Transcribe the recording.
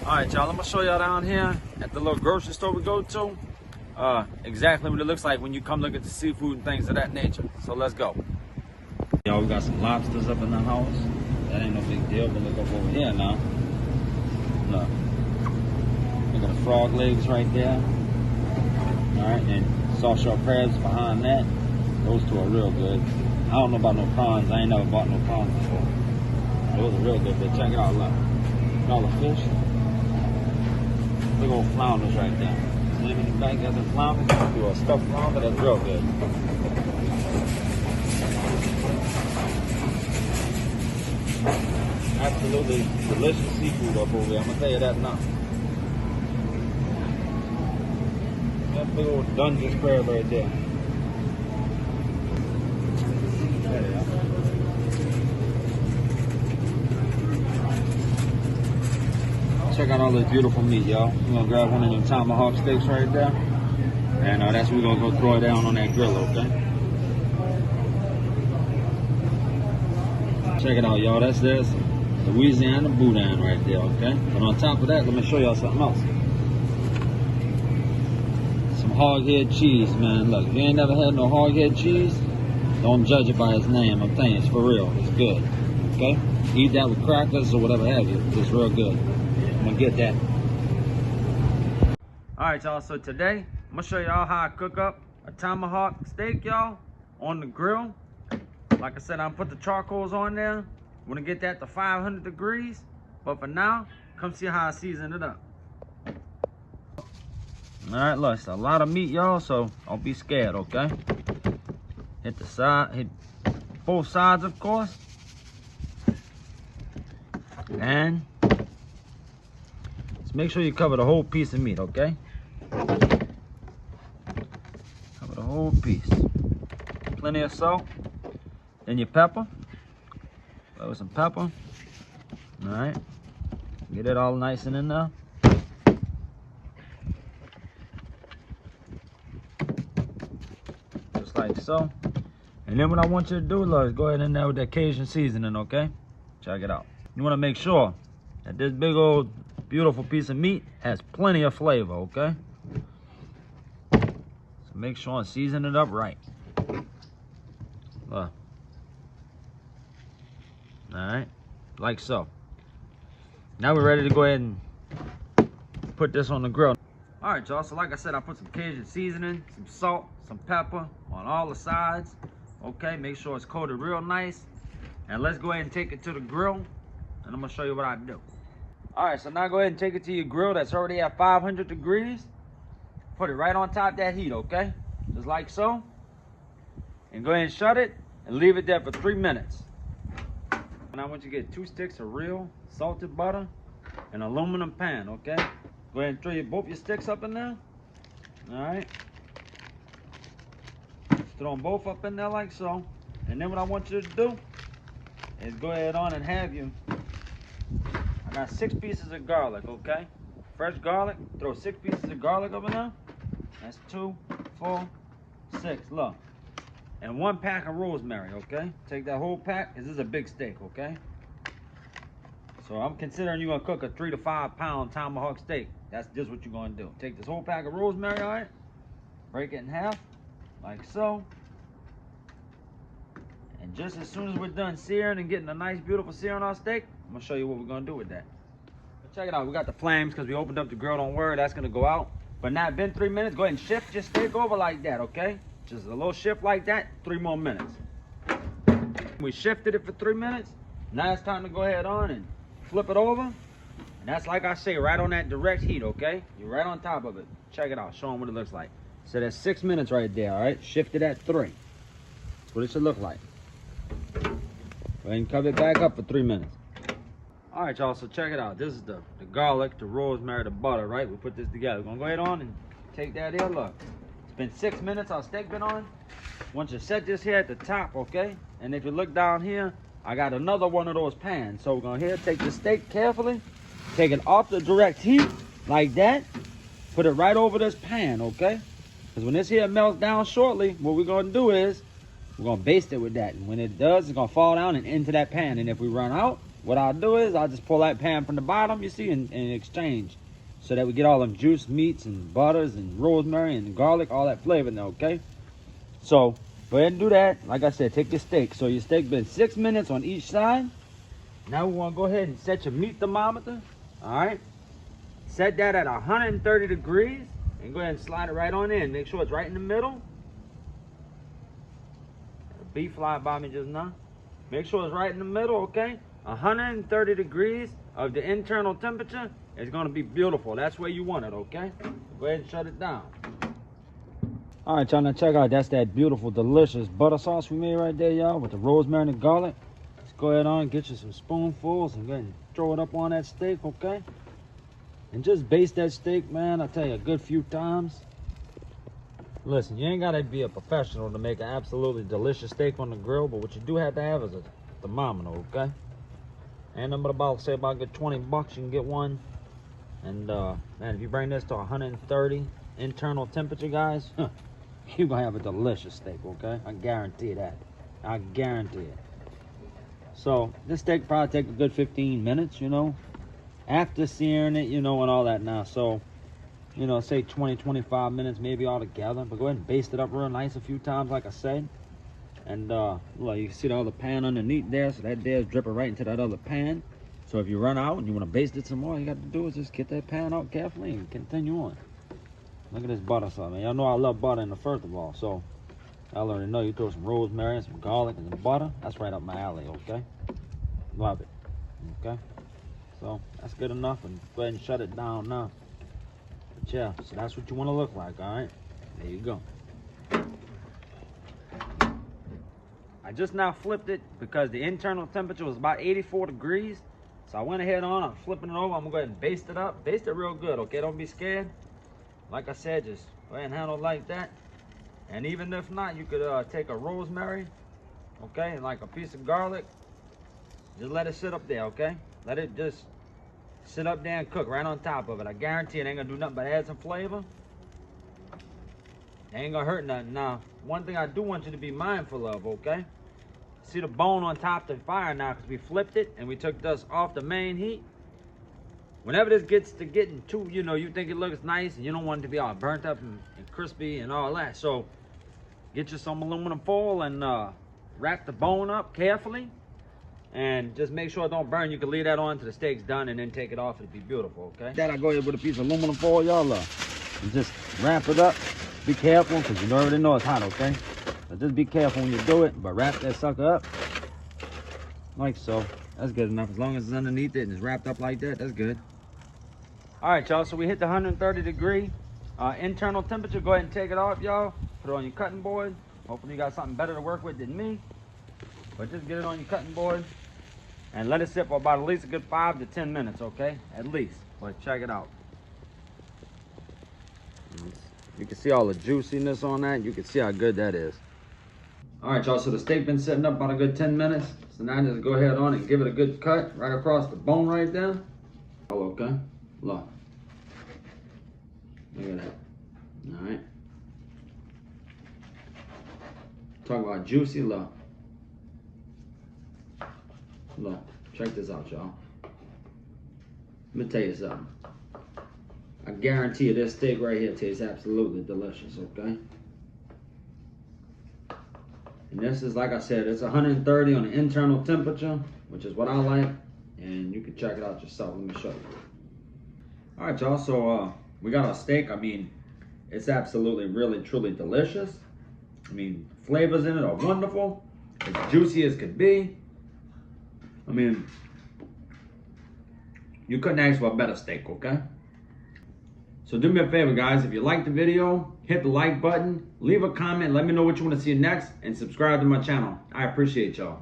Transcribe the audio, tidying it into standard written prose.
All right, y'all, I'm gonna show y'all down here at the little grocery store we go to exactly what it looks like when you come look at the seafood and things of that nature. So let's go. Y'all, we got some lobsters up in the house. That ain't no big deal, but look up over here now. Look. Look at the frog legs right there. All right, and soft shell crabs behind that. Those two are real good. I don't know about no prawns. I ain't never bought no prawns before. Those are real good, but check it out, look. Look at all the fish. Big old flounders right there. Slim in the back, got some flounders. Do a stuffed flounder, that's real good. Absolutely delicious seafood up over there. I'm gonna tell you that now. That big old Dungeness crab right there. There they are. Check out all this beautiful meat, y'all. We're gonna grab one of them tomahawk steaks right there. And that's what we're gonna go throw it down on that grill, okay? Check it out, y'all. That's this Louisiana boudin right there, okay? But on top of that, let me show y'all something else. Some hog head cheese, man. Look, if you ain't never had no hog head cheese, don't judge it by its name. I'm telling you, it's for real. It's good, okay? Eat that with crackers or whatever have you. It's real good. I'm gonna get that. All right, y'all, so today, I'm gonna show y'all how I cook up a tomahawk steak, y'all, on the grill. Like I said, I'm put the charcoals on there. I'm gonna get that to 500 degrees. But for now, come see how I season it up. All right, look, it's a lot of meat, y'all, so don't be scared, okay? Hit the side, hit both sides, of course. And just make sure you cover the whole piece of meat, okay? Cover the whole piece. Plenty of salt. Then your pepper. Throw some pepper. All right. Get it all nice and in there. Just like so. And then what I want you to do, is go ahead in there with that Cajun seasoning, okay? Check it out. You want to make sure that this big old beautiful piece of meat has plenty of flavor, okay? So make sure and season it up right. Look. All right, like so. Now we're ready to go ahead and put this on the grill. All right, y'all, so like I said, I put some Cajun seasoning, some salt, some pepper on all the sides. Okay, make sure it's coated real nice. And let's go ahead and take it to the grill, and I'm gonna show you what I do. All right, so now go ahead and take it to your grill that's already at 500 degrees. Put it right on top of that heat, okay? Just like so. And go ahead and shut it and leave it there for 3 minutes. And I want you to get 2 sticks of real salted butter, an aluminum pan, okay? Go ahead and throw both your sticks up in there. All right. Just throw them both up in there like so. And then what I want you to do is go ahead on and have you. I got 6 pieces of garlic, okay? Fresh garlic. Throw 6 pieces of garlic up in there. That's 2, 4, 6. Look. And 1 pack of rosemary, okay? Take that whole pack, because this is a big steak, okay? So I'm considering you're going to cook a 3 to 5 pound tomahawk steak. That's just what you're going to do. Take this whole pack of rosemary, all right? Break it in half, like so. And just as soon as we're done searing and getting a nice, beautiful sear on our steak, I'm going to show you what we're going to do with that. But check it out. We got the flames because we opened up the grill. Don't worry, that's going to go out. But now it's been 3 minutes. Go ahead and shift your steak over like that, okay? Just a little shift like that, 3 more minutes. We shifted it for 3 minutes. Now it's time to go ahead on and flip it over. And that's like I say, right on that direct heat, okay? You're right on top of it. Check it out, show them what it looks like. So that's 6 minutes right there, all right? Shifted at 3. That's what it should look like. Go ahead and cover it back up for 3 minutes. All right, y'all, so check it out. This is the garlic, the rosemary, the butter, right? We put this together. We're gonna go ahead on and take that here, look. Been 6 minutes, our steak been on. Once you set this here at the top, okay? And if you look down here, I got another one of those pans. So we're gonna here take the steak carefully, take it off the direct heat like that, put it right over this pan, okay? Because when this here melts down shortly, what we're gonna do is we're gonna baste it with that. And when it does, it's gonna fall down and into that pan. And if we run out, what I'll do is I'll just pull that pan from the bottom, you see, and exchange, so that we get all them juice meats and butters and rosemary and garlic, all that flavor in there, okay? So go ahead and do that. Like I said, take your steak. So your steak been 6 minutes on each side. Now we want to go ahead and set your meat thermometer. All right, set that at 130 degrees and go ahead and slide it right on in. Make sure it's right in the middle. A bee fly by me just now. Make sure it's right in the middle, okay? 130 degrees of the internal temperature is going to be beautiful. That's where you want it, okay? Go ahead and shut it down. All right, y'all, now check out, that's that beautiful, delicious butter sauce we made right there, y'all, with the rosemary and the garlic. Let's go ahead on and get you some spoonfuls and go ahead and throw it up on that steak, okay? And just baste that steak, man, I tell you, a good few times. Listen, you ain't got to be a professional to make an absolutely delicious steak on the grill, but what you do have to have is a thermometer, okay? And I'm about to say about a good 20 bucks, you can get one. And, man, if you bring this to 130 internal temperature, guys, you're gonna have a delicious steak, okay? I guarantee that. I guarantee it. So this steak probably take a good 15 minutes, you know, after searing it, you know, and all that now. So, you know, say 20-25 minutes maybe all together. But go ahead and baste it up real nice a few times, like I said. And look, you can see the other pan underneath there, so that there is dripping right into that other pan. So if you run out and you want to baste it some more, all you got to do is just get that pan out carefully and continue on. Look at this butter sauce, man. Y'all know I love butter in the first of all, so y'all already know you throw some rosemary and some garlic and some butter. That's right up my alley, okay? Love it, okay? So that's good enough, and go ahead and shut it down now. But yeah, so that's what you want to look like, all right? There you go. I just now flipped it because the internal temperature was about 84 degrees. So I went ahead on, I'm flipping it over. I'm gonna go ahead and baste it up. Baste it real good, okay? Don't be scared. Like I said, just go ahead and handle it like that. And even if not, you could take a rosemary, okay, and like a piece of garlic. Just let it sit up there, okay? Let it just sit up there and cook right on top of it. I guarantee it ain't gonna do nothing but add some flavor. It ain't gonna hurt nothing. Now, one thing I do want you to be mindful of, okay? See the bone on top of the fire now, because we flipped it and we took this off the main heat. Whenever this gets to getting too, you know, you think it looks nice and you don't want it to be all burnt up and crispy and all that. So get you some aluminum foil and wrap the bone up carefully and just make sure it don't burn. You can leave that on until the steak's done and then take it off. It'll be beautiful, okay? That I go ahead with a piece of aluminum foil, y'all, and just wrap it up. Be careful, because you already know it's hot, okay? But just be careful when you do it, but wrap that sucker up like so. That's good enough. As long as it's underneath it and it's wrapped up like that, that's good. All right, y'all, so we hit the 130 degree internal temperature. Go ahead and take it off, y'all. Put it on your cutting board. Hopefully you got something better to work with than me. But just get it on your cutting board and let it sit for about at least a good 5 to 10 minutes, okay? At least. But check it out. You can see all the juiciness on that. You can see how good that is. All right, y'all, so the steak been sitting up about a good 10 minutes. So now just go ahead on and give it a good cut right across the bone right there. Oh, okay. Look. Look at that. All right. Talk about juicy, look. Look, check this out, y'all. Let me tell you something. I guarantee you this steak right here tastes absolutely delicious, okay? And this is, like I said, it's 130 on the internal temperature, which is what I like. And you can check it out yourself. Let me show you. All right, y'all, so we got our steak. I mean, it's absolutely, really, truly delicious. I mean, flavors in it are wonderful. As juicy as could be. I mean, you couldn't ask for a better steak, okay? So do me a favor, guys. If you liked the video, hit the like button, leave a comment, let me know what you want to see next, and subscribe to my channel. I appreciate y'all.